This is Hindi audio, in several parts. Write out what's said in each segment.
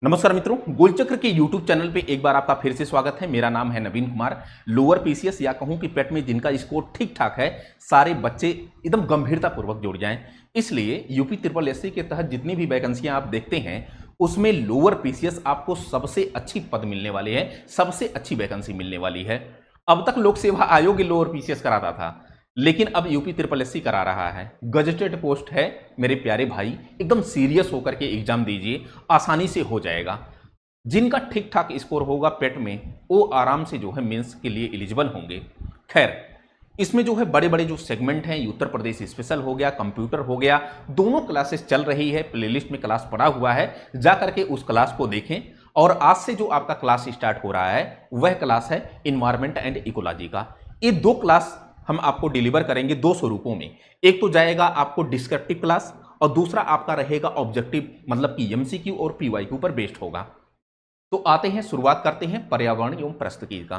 नमस्कार मित्रों, गोलचक्र के YouTube चैनल पे एक बार आपका फिर से स्वागत है। मेरा नाम है नवीन कुमार। लोअर पीसीएस या कहूं कि पेट में जिनका स्कोर ठीक ठाक है, सारे बच्चे एकदम गंभीरता पूर्वक जुड़ जाएं। इसलिए यूपी ट्रिपल एससी के तहत जितनी भी वैकेंसियां आप देखते हैं उसमें लोअर पीसीएस आपको सबसे अच्छी पद मिलने वाले हैं, सबसे अच्छी वैकेंसी मिलने वाली है। अब तक लोक सेवा आयोग लोअर पीसीएस कराता था, लेकिन अब यूपी ट्रिपल एससी करा रहा है। गजेटेड पोस्ट है मेरे प्यारे भाई, एकदम सीरियस होकर के एग्जाम दीजिए, आसानी से हो जाएगा। जिनका ठीक ठाक स्कोर होगा पेट में, वो आराम से जो है मेंस के लिए एलिजिबल होंगे। खैर, इसमें जो है बड़े बड़े जो सेगमेंट हैं, उत्तर प्रदेश स्पेशल हो गया, कंप्यूटर हो गया, दोनों क्लासेस चल रही है। प्लेलिस्ट में क्लास पड़ा हुआ है, जा करके उस क्लास को देखें। और आज से जो आपका क्लास स्टार्ट हो रहा है वह क्लास है इन्वायरमेंट एंड इकोलॉजी का। ये दो क्लास हम आपको डिलीवर करेंगे दो स्वरूपों में। एक तो जाएगा आपको डिस्क्रिप्टिव क्लास और दूसरा आपका रहेगा ऑब्जेक्टिव, मतलब कि एमसीक्यू और पीवाईक्यू पर बेस्ड होगा। तो आते हैं, शुरुआत करते हैं पर्यावरण एवं पारिस्थितिकी का।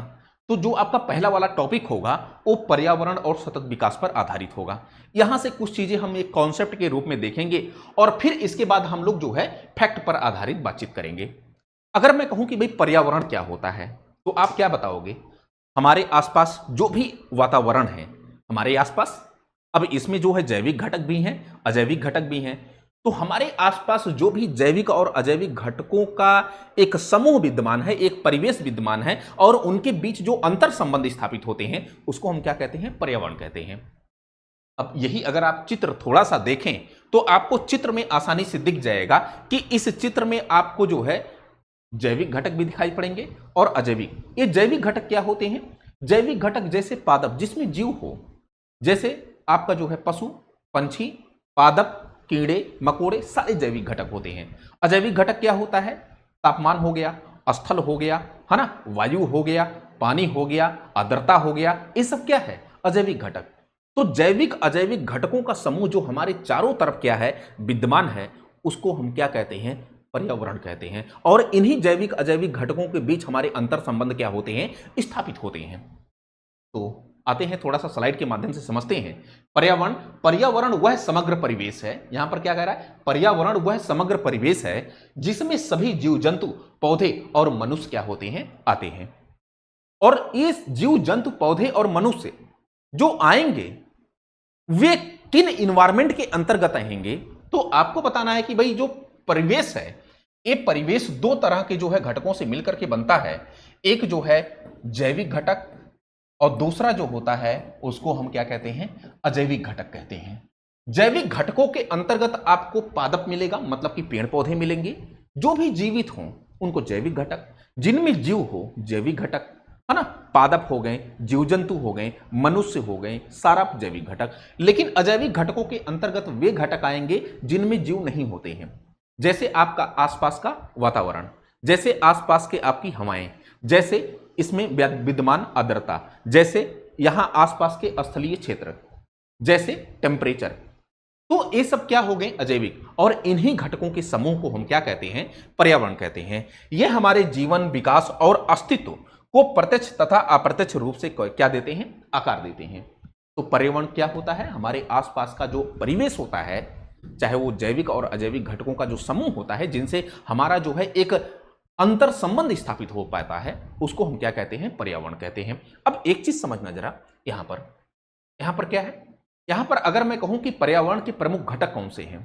तो जो आपका पहला वाला टॉपिक होगा वो पर्यावरण और सतत विकास पर आधारित होगा। यहां से कुछ चीजें हम एक कॉन्सेप्ट के रूप में देखेंगे और फिर इसके बाद हम लोग जो है फैक्ट पर आधारित बातचीत करेंगे। अगर मैं कहूं कि भाई पर्यावरण क्या होता है, तो आप क्या बताओगे? हमारे आसपास जो भी वातावरण है हमारे आसपास, अब इसमें जो है जैविक घटक भी हैं, अजैविक घटक भी हैं। तो हमारे आसपास जो भी जैविक और अजैविक घटकों का एक समूह विद्यमान है, एक परिवेश विद्यमान है, और उनके बीच जो अंतर संबंध स्थापित होते हैं उसको हम क्या कहते हैं? पर्यावरण कहते हैं। अब यही अगर आप चित्र थोड़ा सा देखें तो आपको चित्र में आसानी से दिख जाएगा कि इस चित्र में आपको जो है जैविक घटक भी दिखाई पड़ेंगे और अजैविक। ये जैविक घटक क्या होते हैं? जैविक घटक जैसे पादप जिसमें जीव हो, जैसे आपका जो है पशु, पंछी, पादप, कीड़े मकोड़े, सारे जैविक घटक होते हैं। अजैविक घटक क्या होता है? तापमान हो गया, स्थल हो गया, है ना, वायु हो गया, पानी हो गया, आर्द्रता हो गया, ये सब क्या है? अजैविक घटक। तो जैविक अजैविक घटकों का समूह जो हमारे चारों तरफ क्या है? विद्यमान है, उसको हम क्या कहते हैं? पर्यावरण कहते हैं। और इन्हीं जैविक अजैविक घटकों के बीच हमारे अंतर संबंध क्या होते हैं? स्थापित होते हैं। तो आते हैं, थोड़ा सा स्लाइड के माध्यम से समझते हैं। पर्यावरण, पर्यावरण वह समग्र परिवेश है। यहां पर क्या कह रहा है? पर्यावरण वह समग्र परिवेश है जिसमें सभी जीव जंतु, पौधे और मनुष्य क्या होते हैं? आते हैं। और इस जीव जंतु, पौधे और मनुष्य जो आएंगे वे किन इन्वायरमेंट के अंतर्गत आएंगे? तो आपको बताना है कि भाई जो परिवेश है, ये परिवेश दो तरह के जो है घटकों से मिलकर के बनता है। एक जो है जैविक घटक और दूसरा जो होता है उसको हम क्या कहते हैं? अजैविक घटक कहते हैं। जैविक घटकों के अंतर्गत आपको पादप मिलेगा, मतलब कि पेड़ पौधे मिलेंगे, जो भी जीवित हों उनको जैविक घटक, जिनमें जीव हो जैविक घटक, है ना, पादप हो गए, जीव जंतु हो गए, मनुष्य हो गए, सारा जैविक घटक। लेकिन अजैविक घटकों के अंतर्गत वे घटक आएंगे जिनमें जीव नहीं होते हैं, जैसे आपका आसपास का वातावरण, जैसे आसपास के आपकी हवाएं, जैसे इसमें विद्यमान आर्द्रता, जैसे यहां आसपास के स्थलीय क्षेत्र, जैसे टेम्परेचर। तो ये सब क्या हो गए? अजैविक। और इन्हीं घटकों के समूह को हम क्या कहते हैं? पर्यावरण कहते हैं। ये हमारे जीवन, विकास और अस्तित्व को प्रत्यक्ष तथा अप्रत्यक्ष रूप से क्या देते हैं? आकार देते हैं। तो पर्यावरण क्या होता है? हमारे आसपास का जो परिवेश होता है, चाहे वो जैविक और अजैविक घटकों का जो समूह होता है जिनसे हमारा जो है एक अंतर संबंध स्थापित हो पाता है, उसको हम क्या कहते हैं? पर्यावरण कहते हैं। अब एक चीज समझना जरा, यहां पर क्या है? यहां पर अगर मैं कहूं कि पर्यावरण के प्रमुख घटक कौन से हैं,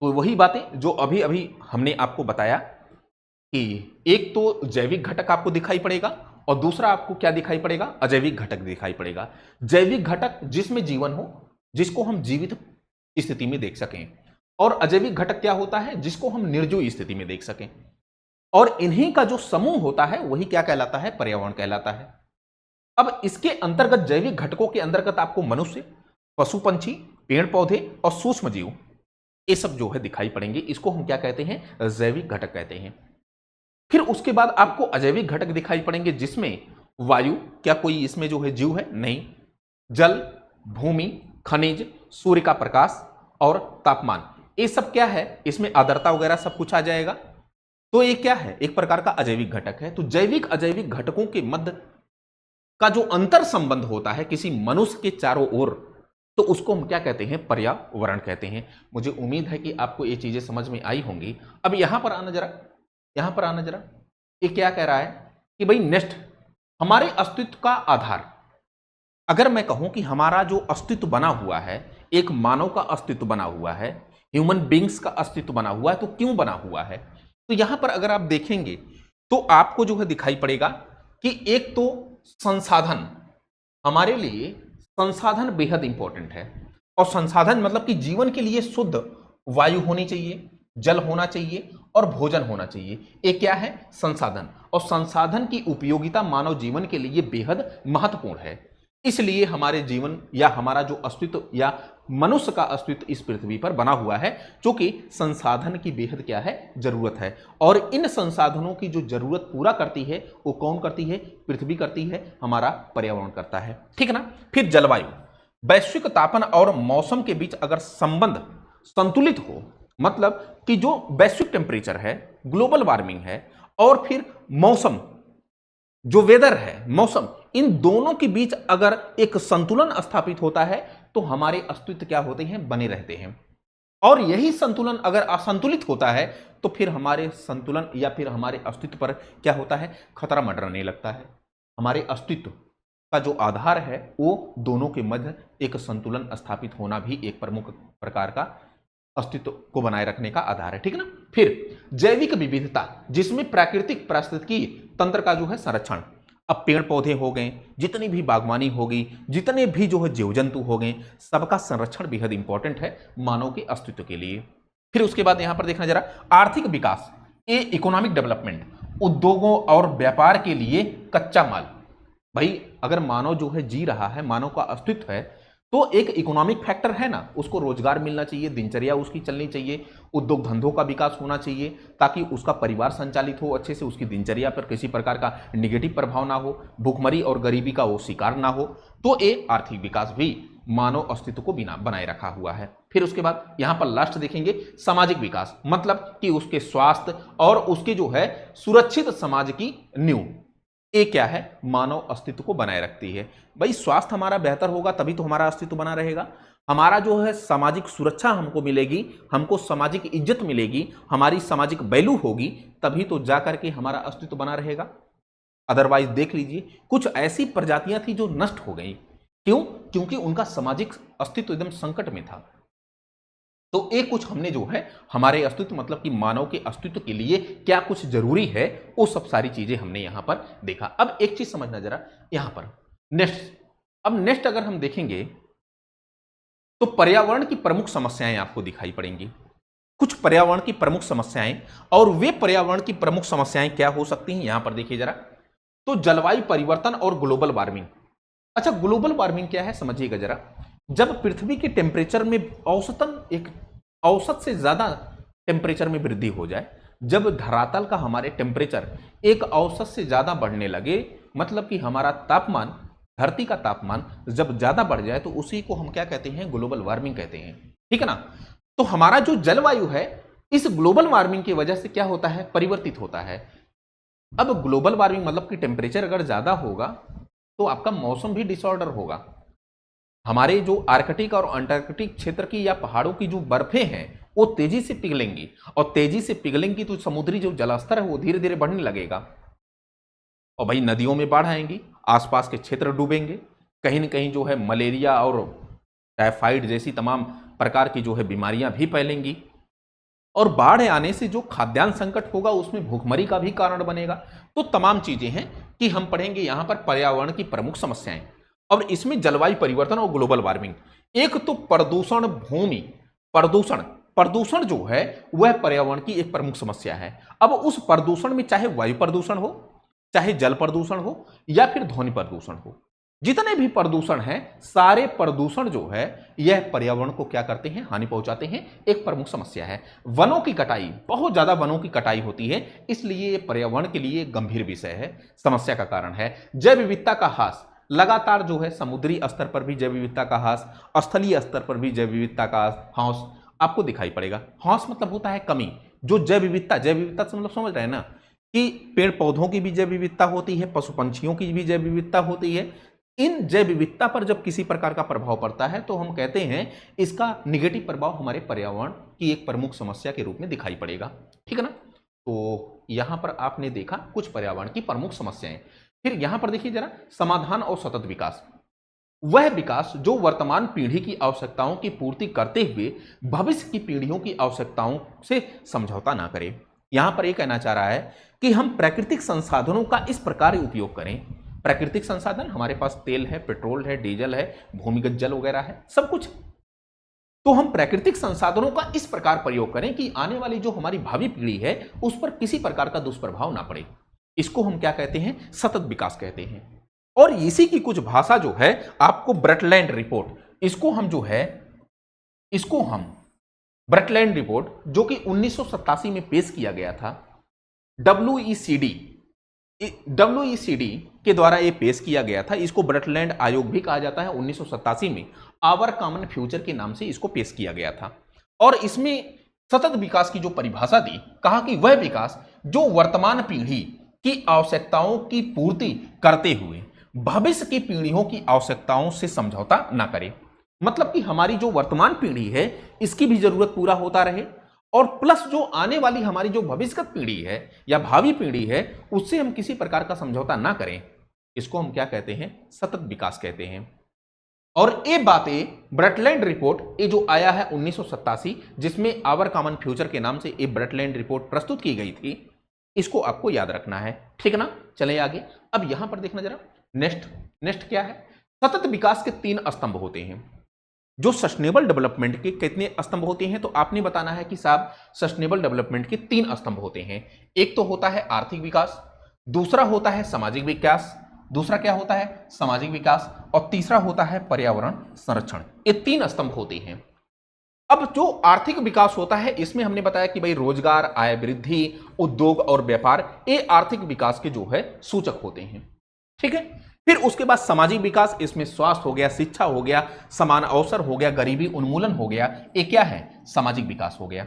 तो वही बातें जो अभी अभी हमने आपको बताया कि एक तो जैविक घटक आपको दिखाई पड़ेगा और दूसरा आपको क्या दिखाई पड़ेगा? अजैविक घटक दिखाई पड़ेगा। जैविक घटक जिसमें जीवन हो, जिसको हम जीवित स्थिति में देख सकें, और अजैविक घटक क्या होता है? जिसको हम निर्जीव स्थिति में देख सकें। और इन्हीं का जो समूह होता है वही क्या कहलाता है? पर्यावरण कहलाता है। अब इसके अंतर्गत, जैविक घटकों के अंतर्गत आपको मनुष्य, पशु पंछी, पेड़ पौधे और सूक्ष्म जीव, ये सब जो है दिखाई पड़ेंगे। इसको हम क्या कहते हैं? जैविक घटक कहते हैं। फिर उसके बाद आपको अजैविक घटक दिखाई पड़ेंगे जिसमें वायु, क्या कोई इसमें जो है जीव है? नहीं। जल, भूमि, खनिज, सूर्य का प्रकाश और तापमान, ये सब क्या है? इसमें आर्द्रता वगैरह सब कुछ आ जाएगा। तो ये क्या है? एक प्रकार का अजैविक घटक है। तो जैविक अजैविक घटकों के मध्य का जो अंतर संबंध होता है किसी मनुष्य के चारों ओर, तो उसको हम क्या कहते हैं, पर्यावरण कहते हैं। मुझे उम्मीद है कि आपको ये चीजें समझ में आई होंगी। अब यहां पर आना जरा, यहां पर आना जरा, ये क्या कह रहा है कि भाई नेक्स्ट, हमारे अस्तित्व का आधार। अगर मैं कहूं कि हमारा जो अस्तित्व बना हुआ है, एक मानव का अस्तित्व बना हुआ है, ह्यूमन बींग्स का अस्तित्व बना हुआ है, तो क्यों बना हुआ है? तो यहां पर अगर आप देखेंगे तो आपको जो है दिखाई पड़ेगा कि एक तो संसाधन, हमारे लिए संसाधन बेहद इंपॉर्टेंट है। और संसाधन मतलब कि जीवन के लिए शुद्ध वायु होनी चाहिए, जल होना चाहिए और भोजन होना चाहिए। ये क्या है? संसाधन। और संसाधन की उपयोगिता मानव जीवन के लिए बेहद महत्वपूर्ण है। इसलिए हमारे जीवन या हमारा जो अस्तित्व या मनुष्य का अस्तित्व इस पृथ्वी पर बना हुआ है, जो कि संसाधन की बेहद क्या है, जरूरत है। और इन संसाधनों की जो जरूरत पूरा करती है वो कौन करती है? पृथ्वी करती है, हमारा पर्यावरण करता है, ठीक है ना। फिर जलवायु, वैश्विक तापमान और मौसम के बीच अगर संबंध संतुलित हो, मतलब कि जो वैश्विक टेम्परेचर है, ग्लोबल वार्मिंग है, और फिर मौसम, जो वेदर है, मौसम, इन दोनों के बीच अगर एक संतुलन स्थापित होता है तो हमारे अस्तित्व क्या होते हैं? बने रहते हैं। और यही संतुलन अगर असंतुलित होता है तो फिर हमारे संतुलन या फिर हमारे अस्तित्व पर क्या होता है? खतरा मंडराने लगता है। हमारे अस्तित्व का जो आधार है वो दोनों के मध्य एक संतुलन स्थापित होना भी एक प्रमुख प्रकार का अस्तित्व को बनाए रखने का आधार है, ठीक है ना। फिर जैविक विविधता, जिसमें प्राकृतिक पारिस्थितिकी तंत्र का जो है संरक्षण। अब पेड़ पौधे हो गए, जितनी भी बागवानी होगी, जितने भी जो है जीव जंतु हो गए, सबका संरक्षण बेहद इंपॉर्टेंट है मानव के अस्तित्व के लिए। फिर उसके बाद यहां पर देखना जरा, आर्थिक विकास, ये इकोनॉमिक डेवलपमेंट, उद्योगों और व्यापार के लिए कच्चा माल। भाई अगर मानव जो है जी रहा है, मानव का अस्तित्व है, तो एक इकोनॉमिक फैक्टर है ना, उसको रोजगार मिलना चाहिए, दिनचर्या उसकी चलनी चाहिए, उद्योग धंधों का विकास होना चाहिए, ताकि उसका परिवार संचालित हो अच्छे से, उसकी दिनचर्या पर किसी प्रकार का निगेटिव प्रभाव ना हो, भूखमरी और गरीबी का वो शिकार ना हो। तो ये आर्थिक विकास भी मानव अस्तित्व को बिना बनाए रखा हुआ है। फिर उसके बाद यहां पर लास्ट देखेंगे, सामाजिक विकास, मतलब कि उसके स्वास्थ्य और उसके जो है सुरक्षित समाज की नींव, ये क्या है? मानव अस्तित्व को बनाए रखती है। भाई स्वास्थ्य हमारा बेहतर होगा तभी तो हमारा अस्तित्व बना रहेगा। हमारा जो है सामाजिक सुरक्षा हमको मिलेगी, हमको सामाजिक इज्जत मिलेगी, हमारी सामाजिक वैल्यू होगी, तभी तो जाकर के हमारा अस्तित्व बना रहेगा। अदरवाइज देख लीजिए, कुछ ऐसी प्रजातियां थी जो नष्ट हो गई। क्यों? क्योंकि उनका सामाजिक अस्तित्व एकदम संकट में था। तो एक कुछ हमने जो है हमारे अस्तित्व मतलब कि मानव के अस्तित्व के लिए क्या कुछ जरूरी है, वो सब सारी चीजें हमने यहां पर देखा। अब एक चीज समझना जरा यहां पर, नेक्स्ट। अब नेक्स्ट अगर हम देखेंगे तो पर्यावरण की प्रमुख समस्याएं आपको दिखाई पड़ेंगी, कुछ पर्यावरण की प्रमुख समस्याएं। और वे पर्यावरण की प्रमुख समस्याएं क्या हो सकती हैं, यहां पर देखिए जरा। तो जलवायु परिवर्तन और ग्लोबल वार्मिंग। अच्छा, ग्लोबल वार्मिंग क्या है समझिएगा जरा। जब पृथ्वी के टेम्परेचर में औसतन एक औसत से ज्यादा टेम्परेचर में वृद्धि हो जाए, जब धरातल का हमारे टेम्परेचर एक औसत से ज्यादा बढ़ने लगे, मतलब कि हमारा तापमान, धरती का तापमान जब ज्यादा बढ़ जाए, तो उसी को हम क्या कहते हैं? ग्लोबल वार्मिंग कहते हैं, ठीक है ना। तो हमारा जो जलवायु है इस ग्लोबल वार्मिंग की वजह से क्या होता है? परिवर्तित होता है। अब ग्लोबल वार्मिंग मतलब कि टेम्परेचर अगर ज्यादा होगा तो आपका मौसम भी डिसऑर्डर होगा। हमारे जो आर्कटिक और अंटार्कटिक क्षेत्र की या पहाड़ों की जो बर्फें हैं वो तेजी से पिघलेंगी, और तेजी से पिघलेंगी तो समुद्री जो जलस्तर है वो धीरे धीरे बढ़ने लगेगा। और भाई नदियों में बाढ़ आएंगी, आसपास के क्षेत्र डूबेंगे, कहीं न कहीं जो है मलेरिया और टाइफाइड जैसी तमाम प्रकार की जो है बीमारियां भी फैलेंगी। और बाढ़ आने से जो खाद्यान्न संकट होगा उसमें भूखमरी का भी कारण बनेगा। तो तमाम चीजें हैं कि हम पढ़ेंगे यहां पर पर्यावरण की प्रमुख समस्याएं, और इसमें जलवायु परिवर्तन और ग्लोबल वार्मिंग। एक तो प्रदूषण, भूमि प्रदूषण, प्रदूषण जो है वह पर्यावरण की एक प्रमुख समस्या है। अब उस प्रदूषण में चाहे वायु प्रदूषण हो, चाहे जल प्रदूषण हो, या फिर ध्वनि प्रदूषण हो, जितने भी प्रदूषण हैं, सारे प्रदूषण जो है यह पर्यावरण को क्या करते हैं? हानि पहुंचाते हैं। एक प्रमुख समस्या है वनों की कटाई, बहुत ज्यादा वनों की कटाई होती है, इसलिए ये पर्यावरण के लिए गंभीर विषय है, समस्या का कारण है। जैव विविधता का ह्रास, लगातार जो है समुद्री स्तर पर भी जैव विविधता का ह्रास, स्थलीय स्तर पर भी जैव विविधता का ह्रास आपको दिखाई पड़ेगा। ह्रास मतलब होता है कमी। जो जैव विविधता, जैव विविधता से मतलब समझ रहे हैं ना कि पेड़ पौधों की भी जैव विविधता होती है, पशु पंछियों की भी जैव विविधता होती है, इन जैव विविधता पर जब किसी प्रकार का प्रभाव पड़ता है तो हम कहते हैं इसका निगेटिव प्रभाव हमारे पर्यावरण की एक प्रमुख समस्या के रूप में दिखाई पड़ेगा। ठीक है ना। तो यहां पर आपने देखा कुछ पर्यावरण की प्रमुख समस्याएं। फिर यहां पर देखिए जरा, समाधान और सतत विकास। वह विकास जो वर्तमान पीढ़ी की आवश्यकताओं की पूर्ति करते हुए भविष्य की पीढ़ियों की आवश्यकताओं से समझौता ना करे। यहां पर यह कहना चाह रहा है कि हम प्राकृतिक संसाधनों का इस प्रकार उपयोग करें। प्राकृतिक संसाधन हमारे पास तेल है, पेट्रोल है, डीजल है, भूमिगत जल वगैरह है, सब कुछ। तो हम प्राकृतिक संसाधनों का इस प्रकार प्रयोग करें कि आने वाली जो हमारी भावी पीढ़ी है उस पर किसी प्रकार का दुष्प्रभाव ना पड़े। इसको हम क्या कहते हैं? सतत विकास कहते हैं। और इसी की कुछ भाषा जो है आपको ब्रटलैंड रिपोर्ट, इसको हम ब्रटलैंड रिपोर्ट जो कि 1987 में पेश किया गया था, डब्ल्यूईसीडी के द्वारा यह पेश किया गया था। इसको ब्रटलैंड आयोग भी कहा जाता है। 1987 में आवर कॉमन फ्यूचर के नाम से इसको पेश किया गया था। और इसमें सतत विकास की जो परिभाषा दी, कहा कि वह विकास जो वर्तमान पीढ़ी की आवश्यकताओं की पूर्ति करते हुए भविष्य की पीढ़ियों की आवश्यकताओं से समझौता ना करे। मतलब कि हमारी जो वर्तमान पीढ़ी है इसकी भी जरूरत पूरा होता रहे, और प्लस जो आने वाली हमारी जो भविष्यगत पीढ़ी है या भावी पीढ़ी है उससे हम किसी प्रकार का समझौता ना करें। इसको हम क्या कहते हैं? सतत विकास कहते हैं। और ये बातें ब्रटलैंड रिपोर्ट, ये जो आया है 1987, जिसमें आवर कॉमन फ्यूचर के नाम से ये ब्रटलैंड रिपोर्ट प्रस्तुत की गई थी, इसको आपको याद रखना है। ठीक है ना। चले आगे। अब यहां पर देखना जरा, नेक्स्ट क्या है? सतत विकास के 3 स्तंभ होते हैं। जो सस्टेनेबल डेवलपमेंट के कितने स्तंभ होते हैं? तो आपने बताना है कि साहब सस्टेनेबल डेवलपमेंट के 3 स्तंभ होते हैं। एक तो होता है आर्थिक विकास, दूसरा होता है सामाजिक विकास, दूसरा क्या होता है? सामाजिक विकास, और तीसरा होता है पर्यावरण संरक्षण। ये 3 स्तंभ होते हैं। अब जो आर्थिक विकास होता है इसमें हमने बताया कि भाई रोजगार, आय वृद्धि, उद्योग और व्यापार, ये आर्थिक विकास के जो है सूचक होते हैं। ठीक है। फिर उसके बाद सामाजिक विकास, इसमें स्वास्थ्य हो गया, शिक्षा हो गया, समान अवसर हो गया, गरीबी उन्मूलन हो गया, ये क्या है? सामाजिक विकास हो गया।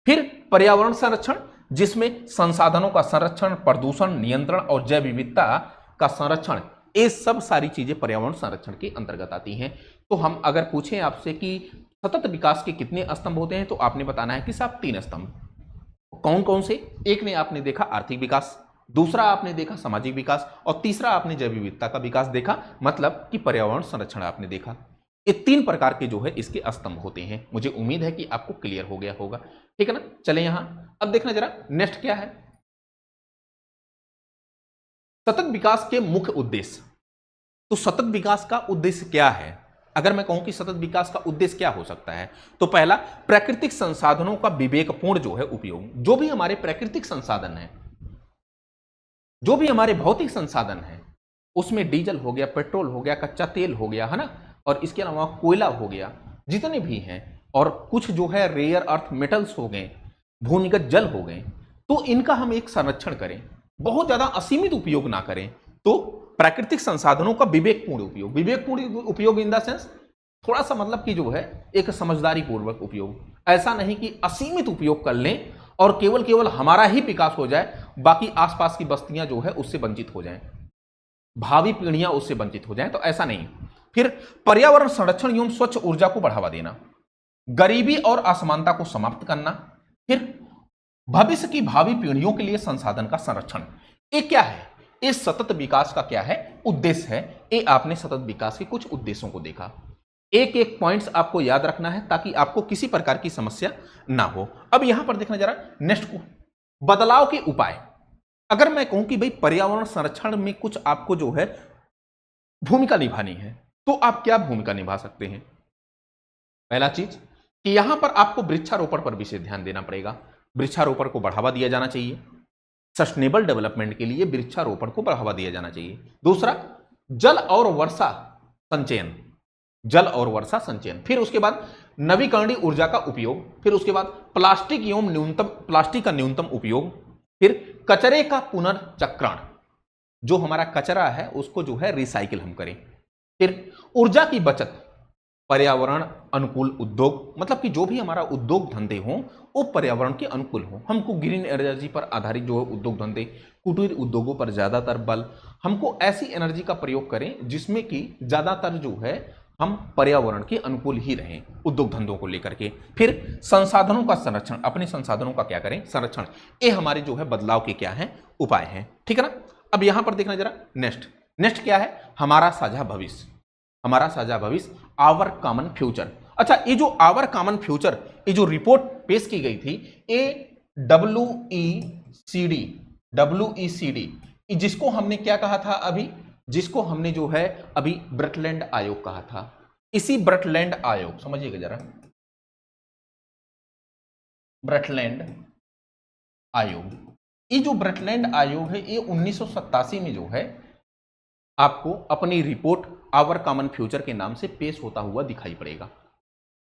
फिर पर्यावरण संरक्षण, जिसमें संसाधनों का संरक्षण, प्रदूषण नियंत्रण और जैव विविधता का संरक्षण, ये सब सारी चीजें पर्यावरण संरक्षण के अंतर्गत आती हैं। तो हम अगर पूछें आपसे कि सतत विकास के कितने स्तंभ होते हैं, तो आपने बताना है कि साहब 3 स्तंभ। कौन कौन से? एक ने आपने देखा आर्थिक विकास, दूसरा आपने देखा सामाजिक विकास, और तीसरा आपने जैव विविधता का विकास देखा, मतलब कि पर्यावरण संरक्षण आपने देखा। ये 3 प्रकार के जो है इसके स्तंभ होते हैं। मुझे उम्मीद है कि आपको क्लियर हो गया होगा। ठीक है ना। चले यहां अब देखना जरा, नेक्स्ट क्या है? सतत विकास के मुख्य उद्देश्य। तो सतत विकास का उद्देश्य क्या है? अगर मैं कहूं कि सतत विकास का उद्देश्य क्या हो सकता है, तो पहला, प्राकृतिक संसाधनों का विवेकपूर्ण जो है उपयोग। जो भी हमारे प्राकृतिक संसाधन है, जो भी हमारे भौतिक संसाधन है, उसमें डीजल हो गया, पेट्रोल हो गया, कच्चा तेल हो गया, है ना, और इसके अलावा कोयला हो गया, जितने भी हैं, और कुछ जो है रेयर अर्थ मेटल्स हो गए, भूमिगत जल हो गए, तो इनका हम एक संरक्षण करें, बहुत ज्यादा असीमित उपयोग ना करें। तो प्राकृतिक संसाधनों का विवेकपूर्ण उपयोग इन द सेंस थोड़ा सा मतलब कि जो है एक समझदारी पूर्वक उपयोग, ऐसा नहीं कि असीमित उपयोग कर लें और केवल हमारा ही विकास हो जाए, बाकी आसपास की बस्तियां जो है उससे वंचित हो जाएं, भावी पीढ़ियां उससे वंचित हो जाएं, तो ऐसा नहीं। फिर पर्यावरण संरक्षण एवं स्वच्छ ऊर्जा को बढ़ावा देना, गरीबी और असमानता को समाप्त करना, फिर भविष्य की भावी पीढ़ियों के लिए संसाधन का संरक्षण। ये क्या है? इस सतत विकास का क्या है? उद्देश्य है। ये आपने सतत विकास के कुछ उद्देश्यों को देखा। एक एक पॉइंट्स आपको याद रखना है ताकि आपको किसी प्रकार की समस्या ना हो। अब यहां पर देखना जरा नेक्स्ट को, बदलाव के उपाय। अगर मैं कहूं कि भाई पर्यावरण संरक्षण में कुछ आपको जो है भूमिका निभानी है, तो आप क्या भूमिका निभा सकते हैं? पहला चीज कि यहां पर आपको वृक्षारोपण पर विशेष ध्यान देना पड़ेगा। वृक्षारोपण को बढ़ावा दिया जाना चाहिए। सस्टेनेबल डेवलपमेंट के लिए वृक्षारोपण को बढ़ावा दिया जाना चाहिए। दूसरा, जल और वर्षा संचयन, फिर उसके बाद नवीकरणीय ऊर्जा का उपयोग, फिर उसके बाद प्लास्टिक का न्यूनतम उपयोग, फिर कचरे का पुनर्चक्रण, जो हमारा कचरा है उसको जो है रिसाइकिल हम करें, फिर ऊर्जा की बचत, पर्यावरण अनुकूल उद्योग, मतलब कि जो भी हमारा उद्योग धंधे हों वो पर्यावरण के अनुकूल हों। हमको ग्रीन एनर्जी पर आधारित जो उद्योग धंधे, कुटीर उद्योगों पर ज़्यादातर बल, हमको ऐसी एनर्जी का प्रयोग करें जिसमें कि ज़्यादातर जो है हम पर्यावरण के अनुकूल ही रहें उद्योग धंधों को लेकर के। फिर संसाधनों का संरक्षण, अपने संसाधनों का क्या करें, संरक्षण। ये हमारे जो है बदलाव के क्या हैं, उपाय हैं, ठीक है ना। अब यहां पर देखना जरा नेक्स्ट, नेक्स्ट क्या है, हमारा साझा भविष्य, हमारा साझा भविष्य, आवर कॉमन फ्यूचर। अच्छा, ये जो आवर कॉमन फ्यूचर, ये जो रिपोर्ट पेश की गई थी, ये WECD, जिसको हमने क्या कहा था अभी, जिसको हमने जो है अभी ब्रटलैंड आयोग कहा था। इसी ब्रटलैंड आयोग, समझिएगा जरा, ब्रटलैंड आयोग, ये जो ब्रटलैंड आयोग है ये 1987 में जो है आपको अपनी रिपोर्ट आवर कॉमन फ्यूचर के नाम से पेश होता हुआ दिखाई पड़ेगा,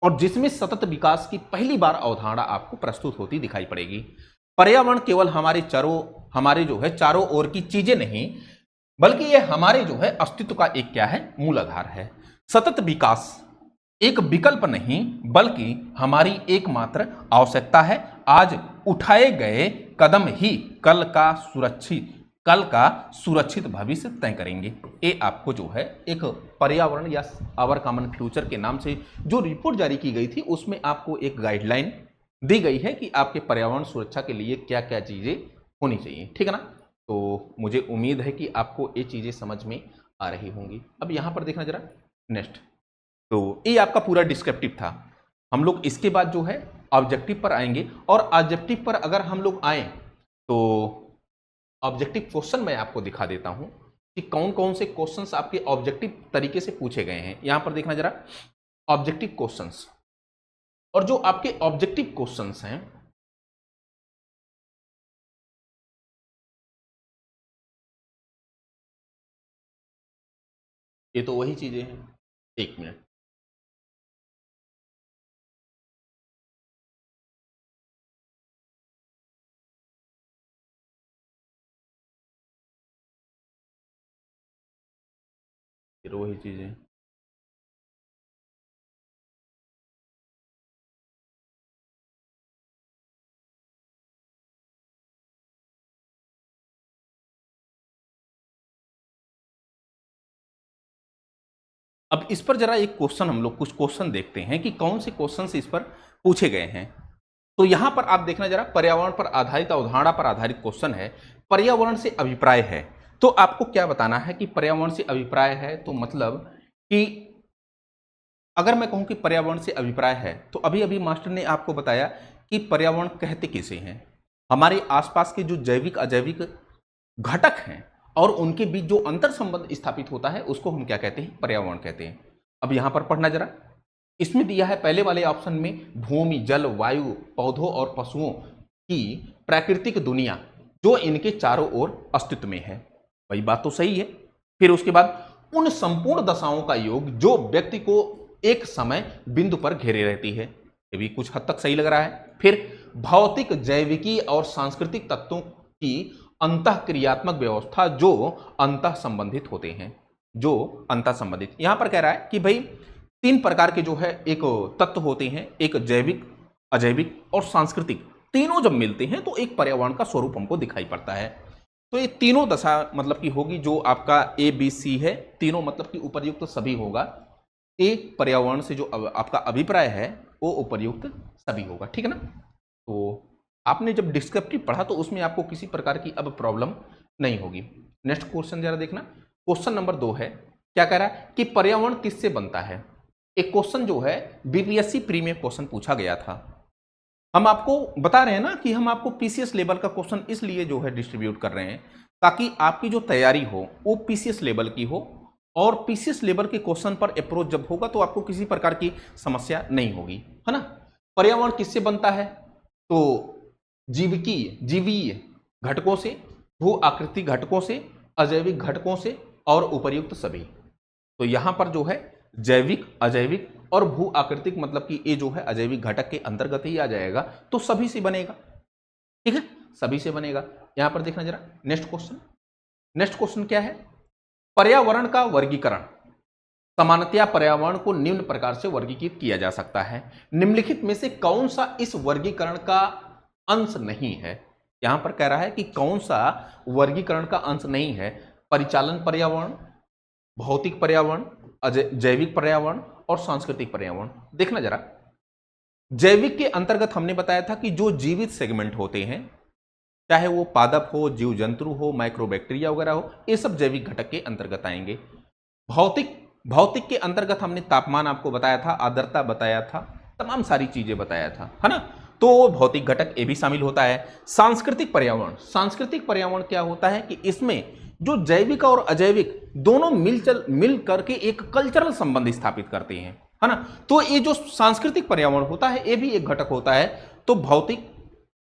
और जिसमें सतत विकास की पहली बार अवधारणा आपको प्रस्तुत होती दिखाई पड़ेगी। पर्यावरण केवल हमारे जो है चारों ओर की चीजें नहीं, बल्कि यह हमारे जो है अस्तित्व का एक क्या है, मूल आधार है। सतत विकास एक विकल्प नहीं बल्कि हमारी एकमात्र आवश्यकता है। आज उठाए गए कदम ही कल का सुरक्षित भविष्य तय करेंगे। ये आपको जो है एक पर्यावरण या आवर कॉमन फ्यूचर के नाम से जो रिपोर्ट जारी की गई थी उसमें आपको एक गाइडलाइन दी गई है कि आपके पर्यावरण सुरक्षा के लिए क्या क्या चीजें होनी चाहिए, ठीक है ना। तो मुझे उम्मीद है कि आपको ये चीजें समझ में आ रही होंगी। अब यहां पर देखना जरा नेक्स्ट, तो ये आपका पूरा डिस्क्रिप्टिव था। हम लोग इसके बाद जो है ऑब्जेक्टिव पर आएंगे, और ऑब्जेक्टिव पर अगर हम लोग आए तो ऑब्जेक्टिव क्वेश्चन मैं आपको दिखा देता हूं कि कौन कौन से क्वेश्चंस आपके ऑब्जेक्टिव तरीके से पूछे गए हैं। यहां पर देखना जरा ऑब्जेक्टिव क्वेश्चंस, और जो आपके ऑब्जेक्टिव क्वेश्चंस हैं ये तो वही चीजें हैं। एक मिनट, ये तो वही चीजें। अब इस पर जरा एक क्वेश्चन, हम लोग कुछ क्वेश्चन देखते हैं कि कौन से क्वेश्चन इस पर पूछे गए हैं। तो यहां पर आप देखना जरा, पर्यावरण पर आधारित अवधारणा पर आधारित क्वेश्चन है, पर्यावरण से अभिप्राय है। तो आपको क्या बताना है कि पर्यावरण से अभिप्राय है, तो मतलब कि अगर मैं कहूं कि पर्यावरण से अभिप्राय है, तो अभी अभी मास्टर ने आपको बताया कि पर्यावरण कहते किसे हैं, हमारे आसपास के जो जैविक अजैविक घटक हैं और उनके बीच जो अंतर संबंध स्थापित होता है उसको हम क्या कहते हैं, पर्यावरण कहते हैं। अब यहां पर पढ़ना जरा, इसमें दिया है पहले वाले ऑप्शन में भूमि, जल, वायु, पौधों और पशुओं की प्राकृतिक दुनिया जो इनके चारों ओर अस्तित्व में है। वही बात तो सही है। फिर उसके बाद उन संपूर्ण दशाओं का योग जो व्यक्ति को एक समय बिंदु पर घेरे रहती है, ये भी कुछ हद तक सही लग रहा है। फिर भौतिक, जैविकी और सांस्कृतिक तत्वों की अंतः क्रियात्मक व्यवस्था जो अंतः संबंधित होते हैं, जो अंतः संबंधित, यहां पर कह रहा है कि भाई तीन प्रकार के जो है एक तत्व होते हैं, एक जैविक, अजैविक और सांस्कृतिक, तीनों जब मिलते हैं तो एक पर्यावरण का स्वरूप हमको दिखाई पड़ता है। तो ये तीनों दशा मतलब की होगी, जो आपका ABC है, तीनों मतलब कि उपर्युक्त तो सभी होगा। एक पर्यावरण से जो आपका अभिप्राय है वो उपर्युक्त सभी होगा, ठीक है ना। तो आपने जब डिस्क्रिप्टिव पढ़ा तो उसमें आपको किसी प्रकार की अब प्रॉब्लम नहीं होगी। नेक्स्ट क्वेश्चन जरा देखना, क्वेश्चन नंबर 2 है, क्या कह रहा है कि पर्यावरण किससे बनता है। एक क्वेश्चन जो है BPSC प्री में क्वेश्चन पूछा गया था। हम आपको बता रहे हैं ना कि हम आपको PCS लेवल का क्वेश्चन इसलिए जो है डिस्ट्रीब्यूट कर रहे हैं ताकि आपकी जो तैयारी हो वो PCS लेवल की हो, और PCS लेवल के क्वेश्चन पर अप्रोच जब होगा तो आपको किसी प्रकार की समस्या नहीं होगी, है ना। पर्यावरण किससे बनता है, तो जीवीय घटकों से, भू आकृति घटकों से, अजैविक घटकों से और उपर्युक्त सभी। तो यहां पर जो है जैविक, अजैविक और भू आकृतिक मतलब कि ये जो है अजैविक घटक के अंतर्गत ही आ जाएगा, तो सभी से बनेगा, ठीक है, सभी से बनेगा। यहां पर देखना जरा नेक्स्ट क्वेश्चन, नेक्स्ट क्वेश्चन क्या है, पर्यावरण का वर्गीकरण, सामान्यतया पर्यावरण को निम्न प्रकार से वर्गीकृत किया जा सकता है। निम्नलिखित में से कौन सा इस वर्गीकरण का अंश नहीं है? यहां पर कह रहा है कि कौन सा वर्गीकरण का अंश नहीं है। परिचालन पर्यावरण, भौतिक पर्यावरण, जैविक पर्यावरण और सांस्कृतिक पर्यावरण। देखना जरा, जैविक के अंतर्गत हमने बताया था कि जो जीवित सेगमेंट होते हैं, चाहे वो पादप हो, जीव जंतु हो, माइक्रोबैक्टीरिया वगैरह हो, ये सब जैविक घटक के अंतर्गत आएंगे। भौतिक भौतिक के अंतर्गत हमने तापमान आपको बताया था, आर्द्रता बताया था, तमाम सारी चीजें बताया था, है ना। तो भौतिक घटक ये भी शामिल होता है। सांस्कृतिक पर्यावरण, सांस्कृतिक पर्यावरण क्या होता है कि इसमें जो जैविक और अजैविक दोनों मिल करके एक कल्चरल संबंध स्थापित करते हैं, है ना। तो ये जो सांस्कृतिक पर्यावरण होता है ये भी एक घटक होता है। तो भौतिक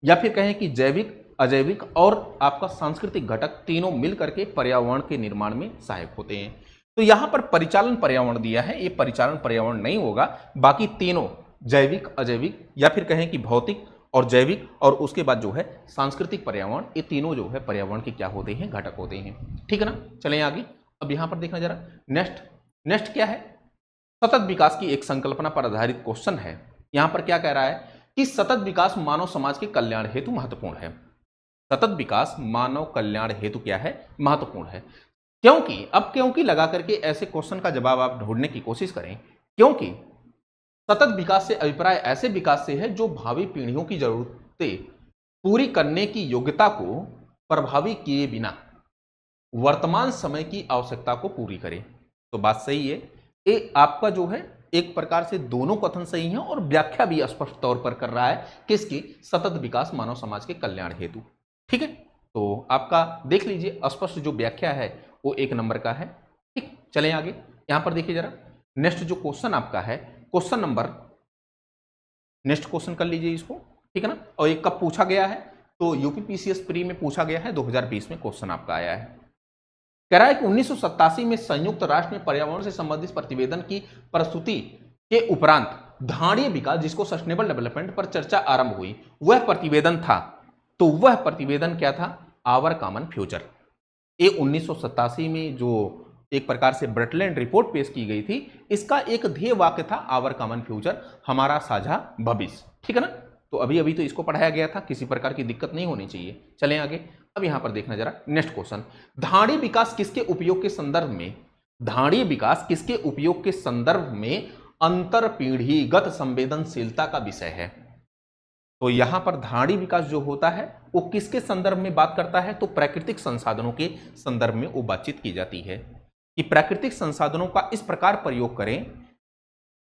या फिर कहें कि जैविक, अजैविक और आपका सांस्कृतिक घटक तीनों मिल करके पर्यावरण के निर्माण में सहायक होते हैं। तो यहां पर परिचालन पर्यावरण दिया है, ये परिचालन पर्यावरण नहीं होगा। बाकी तीनों जैविक, अजैविक या फिर कहें कि भौतिक और जैविक और उसके बाद जो है सांस्कृतिक पर्यावरण, ये तीनों जो है पर्यावरण के क्या होते हैं, घटक होते हैं। ठीक है ना। चलें आगे। अब यहां पर देखना जरा, नेक्स्ट क्या है? सतत विकास की एक संकल्पना पर आधारित क्वेश्चन है। यहां पर क्या कह रहा है कि सतत विकास मानव समाज के कल्याण हेतु महत्वपूर्ण है। सतत विकास मानव कल्याण हेतु क्या है? महत्वपूर्ण है। क्योंकि लगा करके ऐसे क्वेश्चन का जवाब आप ढूंढने की कोशिश करें, क्योंकि सतत विकास से अभिप्राय ऐसे विकास से है जो भावी पीढ़ियों की जरूरतें पूरी करने की योग्यता को प्रभावी किए बिना वर्तमान समय की आवश्यकता को पूरी करे। तो बात सही है, ये आपका जो है एक प्रकार से दोनों कथन सही है और व्याख्या भी स्पष्ट तौर पर कर रहा है किसकी? सतत विकास मानव समाज के कल्याण हेतु। ठीक है, तो आपका देख लीजिए स्पष्ट जो व्याख्या है वो 1 नंबर का है। ठीक, चलें आगे। यहां पर देखिए जरा, नेक्स्ट जो क्वेश्चन आपका है, क्वेश्चन नंबर, नेक्स्ट क्वेश्चन कर लीजिए इसको, ठीक है ना। और ये कब पूछा गया है? तो यूपीपीसीएस प्री में पूछा गया है, 2020 में क्वेश्चन आपका आया है। कह रहा है कि 1987 में संयुक्त राष्ट्र में पर्यावरण से संबंधित प्रतिवेदन की प्रस्तुति के उपरांत धारणीय विकास, जिसको सस्टेनेबल डेवलपमेंट पर चर्चा आरंभ हुई, वह प्रतिवेदन था। तो वह प्रतिवेदन क्या था? Our common future. ये 1987 में जो एक प्रकार से ब्रटलैंड रिपोर्ट पेश की गई थी, इसका एक ध्येय वाक्य था आवर कॉमन फ्यूचर, हमारा साझा भविष्य। ठीक है ना। तो अभी तो इसको पढ़ाया गया था, किसी प्रकार की दिक्कत नहीं होनी चाहिए। चलें आगे। अब यहां पर देखना जरा, नेक्स्ट क्वेश्चन, धारणीय विकास किसके उपयोग के संदर्भ में, धारणीय विकास किसके उपयोग के संदर्भ में अंतर पीढ़ीगत संवेदनशीलता का विषय है। तो यहां पर धारणीय विकास जो होता है वो किसके संदर्भ में बात करता है? तो प्राकृतिक संसाधनों के संदर्भ में वो बातचीत की जाती है कि प्राकृतिक संसाधनों का इस प्रकार प्रयोग करें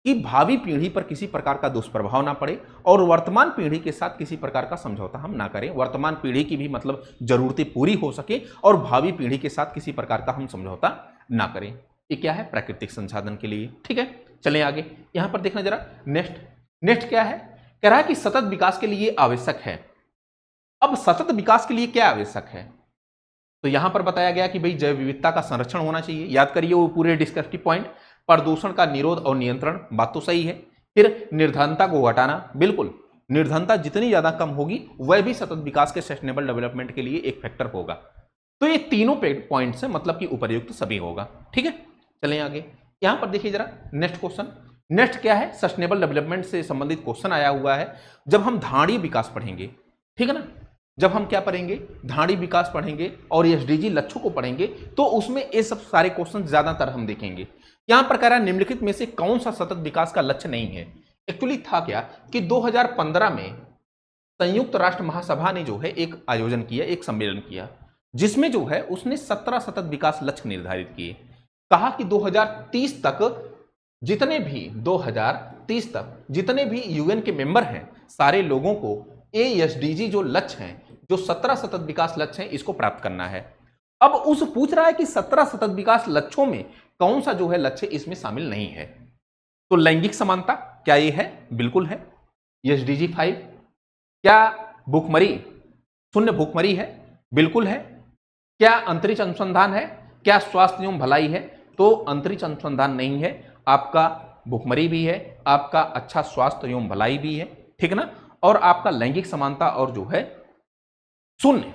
कि भावी पीढ़ी पर किसी प्रकार का दुष्प्रभाव ना पड़े और वर्तमान पीढ़ी के साथ किसी प्रकार का समझौता हम ना करें। वर्तमान पीढ़ी की भी मतलब जरूरतें पूरी हो सके और भावी पीढ़ी के साथ किसी प्रकार का हम समझौता ना करें। ये क्या है? प्राकृतिक संसाधन के लिए। ठीक है, चलें आगे। यहां पर देखना जरा, नेक्स्ट क्या है? कह रहा है कि सतत विकास के लिए आवश्यक है। अब सतत विकास के लिए क्या आवश्यक है? तो यहां पर बताया गया कि भाई जैव विविधता का संरक्षण होना चाहिए। याद करिए वो पूरे डिस्कसिव पॉइंट। प्रदूषण का निरोध और नियंत्रण, बात तो सही है। फिर निर्धनता को घटाना, बिल्कुल, निर्धनता जितनी ज्यादा कम होगी वह भी सतत विकास के सस्टेनेबल डेवलपमेंट के लिए एक फैक्टर होगा। तो ये तीनों पॉइंट्स है, मतलब कि उपर्युक्त सभी होगा। ठीक है, चलें आगे। यहां पर देखिए जरा, नेक्स्ट क्वेश्चन, नेक्स्ट क्या है? सस्टेनेबल डेवलपमेंट से संबंधित क्वेश्चन आया हुआ है। जब हम धारणीय विकास पढ़ेंगे, ठीक है ना, जब हम क्या पढ़ेंगे? धारणीय विकास पढ़ेंगे और एसडीजी लक्ष्यों को पढ़ेंगे, तो उसमें ये सब सारे क्वेश्चन ज्यादातर हम देखेंगे। यहां पर कह रहा है निम्नलिखित में से कौन सा सतत विकास का लक्ष्य नहीं है। एक्चुअली था क्या कि 2015 में संयुक्त राष्ट्र महासभा ने जो है एक आयोजन किया, एक सम्मेलन किया, जिसमें जो है उसने 17 सतत विकास लक्ष्य निर्धारित किए। कहा कि 2030 तक जितने भी यूएन के मेंबर हैं, सारे लोगों को एएसडीजी जो लक्ष्य हैं, जो 17 सतत विकास लक्ष्य हैं, इसको प्राप्त करना है। अब उस पूछ रहा है कि 17 सतत विकास लक्ष्यों में कौन सा जो है लक्ष्य इसमें शामिल नहीं है। तो लैंगिक समानता, क्या ये है? बिल्कुल है। एसडीजी 5, क्या भूखमरी, शून्य भूखमरी है? बिल्कुल है। क्या अंतरिक्ष अनुसंधान है? क्या स्वास्थ्य एवं भलाई है? तो अंतरिक्ष अनुसंधान नहीं है, आपका भूखमरी भी है, आपका अच्छा स्वास्थ्य एवं भलाई भी है। ठीक ना। और आपका लैंगिक समानता और जो है शून्य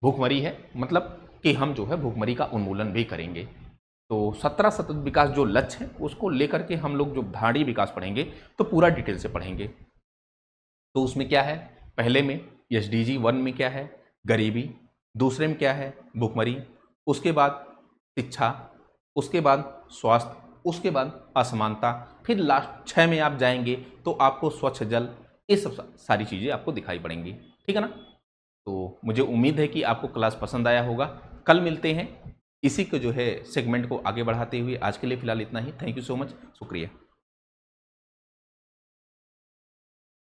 भूखमरी है, मतलब कि हम जो है भूखमरी का उन्मूलन भी करेंगे। तो 17 सतत विकास जो लक्ष्य है उसको लेकर के हम लोग जो धारणीय विकास पढ़ेंगे तो पूरा डिटेल से पढ़ेंगे। तो उसमें क्या है, पहले में SDG 1 में क्या है, गरीबी, दूसरे में क्या है, भुखमरी, उसके बाद शिक्षा, उसके बाद स्वास्थ्य, उसके बाद असमानता, फिर लास्ट 6 में आप जाएंगे तो आपको स्वच्छ जल, ये सब सारी चीज़ें आपको दिखाई पड़ेंगी। ठीक है ना। तो मुझे उम्मीद है कि आपको क्लास पसंद आया होगा। कल मिलते हैं इसी को जो है सेगमेंट को आगे बढ़ाते हुए। आज के लिए फिलहाल इतना ही। थैंक यू सो मच, शुक्रिया।